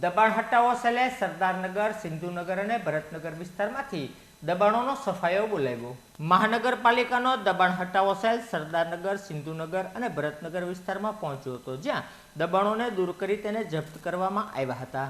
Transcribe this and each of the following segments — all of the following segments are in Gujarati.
દબાણ હટાવો સેલે સરદારનગર, સિંધુનગર અને ભરતનગર વિસ્તારમાંથી દબાણોનો સફાયો બોલાવ્યો। મહાનગરપાલિકાનો દબાણ હટાવો સેલ સરદારનગર, સિંધુનગર અને ભરતનગર વિસ્તારમાં પહોંચ્યો હતો, જ્યાં દબાણોને દૂર કરી તેને જપ્ત કરવામાં આવ્યા હતા।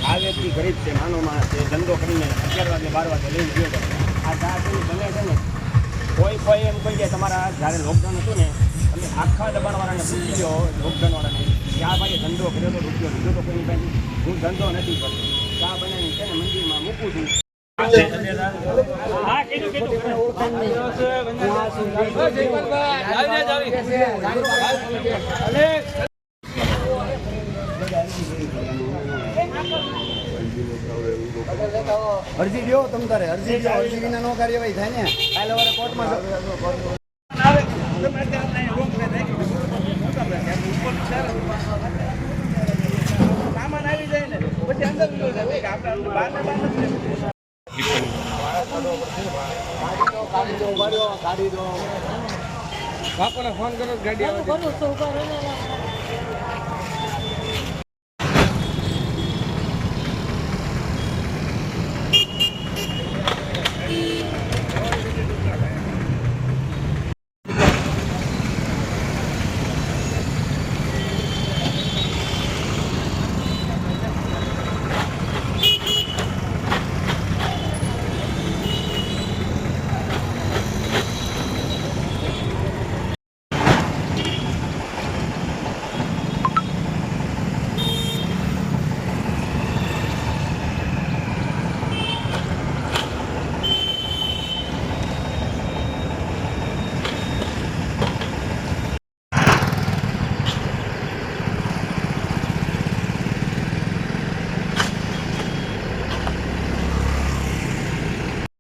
आ व्यक्ति गरीब से मानो माणस है, धंधो करीने 11 वागे 12 वागे लઈને ગયો છે। આ દાસની બને છે ને કોઈ એમ કહી દે તમારા જ્યારે લોકડાઉન હતું ને એટલે આખા દબાણવાળાને પૂછી લો, લોકડાઉનવાળાને કે આ ભાઈએ ધંધો કર્યો તો રૂપિયો લીધો તો કોઈ ભાઈ હું ધંધો નથી કરતો, ચા બનાવીને છે ને મંદિરમાં મૂકું છું। અરજી દો તમ તારે અરજી દો, અરજી વિના નો કાર્યવાહી થાય ને કાલે વારે કોર્ટમાં સામાન આવી જાય ને પછી અંદર ગાડી દો બાપાને ફોન કરો ગાડી આવે